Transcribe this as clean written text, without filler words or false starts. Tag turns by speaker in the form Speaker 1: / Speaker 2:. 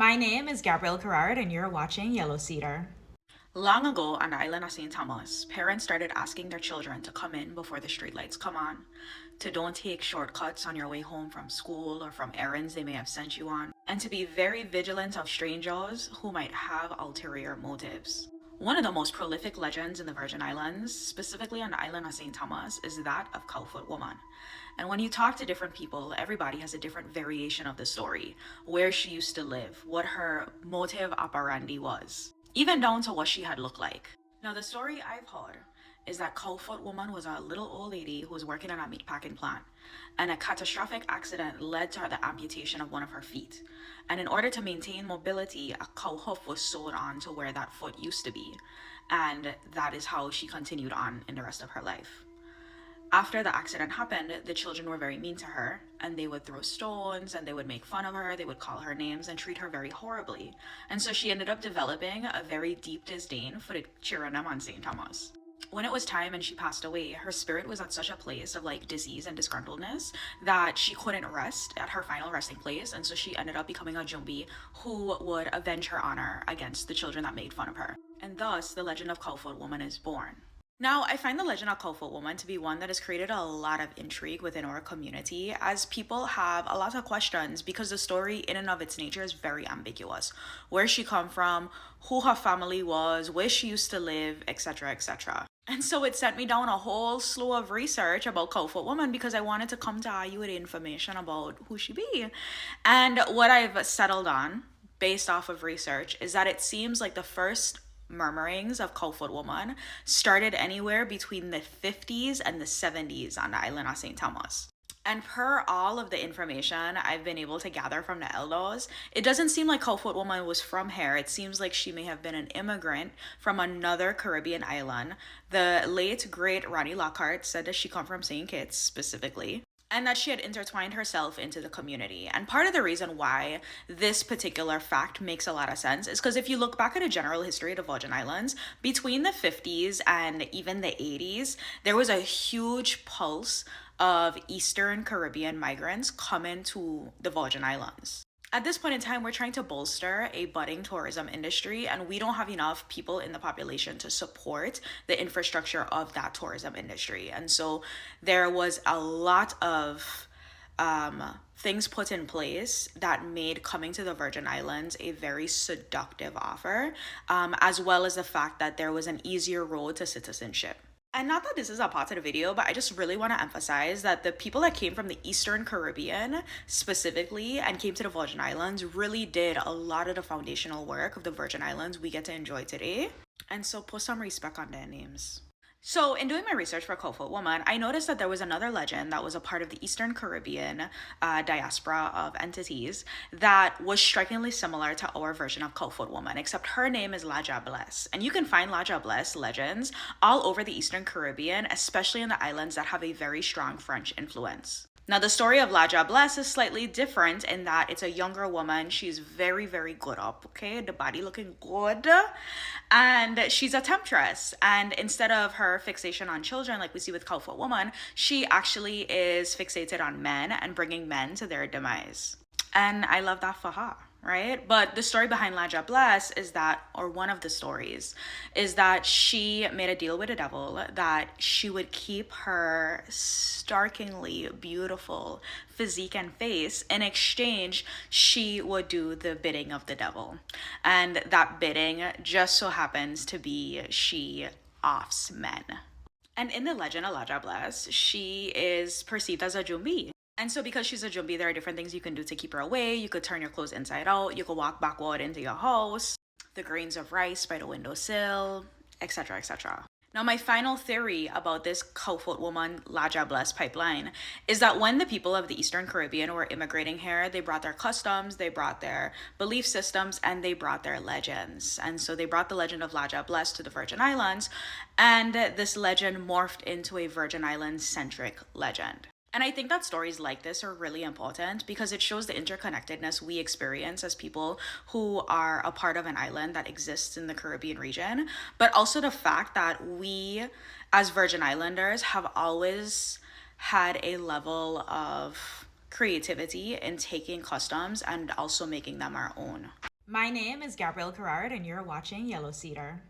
Speaker 1: My name is Gabrielle Querrard, and you're watching Yellow Cedar.
Speaker 2: Long ago on the island of St. Thomas, parents started asking their children to come in before the streetlights come on, to don't take shortcuts on your way home from school or from errands they may have sent you on, and to be very vigilant of strangers who might have ulterior motives. One of the most prolific legends in the Virgin Islands, specifically on the island of St. Thomas, is that of Cowfoot Woman. And when you talk to different people, everybody has a different variation of the story, where she used to live, what her motive operandi was, even down to what she had looked like. Now, the story I've heard is that Cowfoot Woman was a little old lady who was working on a meatpacking plant, and a catastrophic accident led to the amputation of one of her feet. And in order to maintain mobility, a cow hoof was sewed on to where that foot used to be, and that is how she continued on in the rest of her life. After the accident happened, the children were very mean to her, and they would throw stones and they would make fun of her, they would call her names and treat her very horribly. And so she ended up developing a very deep disdain for the children on St. Thomas. When it was time and she passed away, her spirit was at such a place of like disease and disgruntledness that she couldn't rest at her final resting place, and so she ended up becoming a Jumbi who would avenge her honor against the children that made fun of her. And thus, the legend of Cowfoot Woman is born. Now, I find the legend of Cowfoot Woman to be one that has created a lot of intrigue within our community, as people have a lot of questions because the story in and of its nature is very ambiguous. Where she come from, who her family was, where she used to live, etc., etc. And so it sent me down a whole slew of research about Cowfoot Woman because I wanted to come to you with information about who she be. And what I've settled on, based off of research, is that it seems like the first murmurings of Cowfoot Woman started anywhere between the 50s and the 70s on the island of St. Thomas. And per all of the information I've been able to gather from the elders, it doesn't seem like Cowfoot Woman was from here. It seems like she may have been an immigrant from another Caribbean island. The late, great Ronnie Lockhart said that she come from St. Kitts specifically, and that she had intertwined herself into the community. And part of the reason why this particular fact makes a lot of sense is because if you look back at a general history of the Virgin Islands, between the 50s and even the 80s, there was a huge pulse of Eastern Caribbean migrants coming to the Virgin Islands. At this point in time, we're trying to bolster a budding tourism industry, and we don't have enough people in the population to support the infrastructure of that tourism industry. And so there was a lot of things put in place that made coming to the Virgin Islands a very seductive offer, as well as the fact that there was an easier road to citizenship. And not that this is a part of the video, but I just really want to emphasize that the people that came from the Eastern Caribbean specifically and came to the Virgin Islands really did a lot of the foundational work of the Virgin Islands we get to enjoy today. And so put some respect on their names. So, in doing my research for Cowfoot Woman, I noticed that there was another legend that was a part of the Eastern Caribbean diaspora of entities that was strikingly similar to our version of Cowfoot Woman, except her name is La Jablesse. And you can find La Jablesse legends all over the Eastern Caribbean, especially in the islands that have a very strong French influence. Now, the story of La Jablesse is slightly different in that it's a younger woman. She's very, very good up, okay? The body looking good. And she's a temptress. And instead of her fixation on children, like we see with Cowfoot Woman, she actually is fixated on men and bringing men to their demise. And I love that for her, right? But the story behind La Jablesse is that, or one of the stories, is that she made a deal with the devil that she would keep her starkingly beautiful physique and face. In exchange, she would do the bidding of the devil. And that bidding just so happens to be she offs men. And in the legend of La Jablesse, she is perceived as a Jumbi. And so because she's a Jumbi, there are different things you can do to keep her away. You could turn your clothes inside out. You could walk backward into your house, the grains of rice by the windowsill, etc., etc. Now, my final theory about this Cowfoot Woman La Jablesse pipeline is that when the people of the Eastern Caribbean were immigrating here, they brought their customs, they brought their belief systems, and they brought their legends. And so they brought the legend of La Jablesse to the Virgin Islands, and this legend morphed into a Virgin Islands-centric legend. And I think that stories like this are really important because it shows the interconnectedness we experience as people who are a part of an island that exists in the Caribbean region, but also the fact that we, as Virgin Islanders, have always had a level of creativity in taking customs and also making them our own.
Speaker 1: My name is Gabrielle Querrard, and you're watching Yellow Cedar.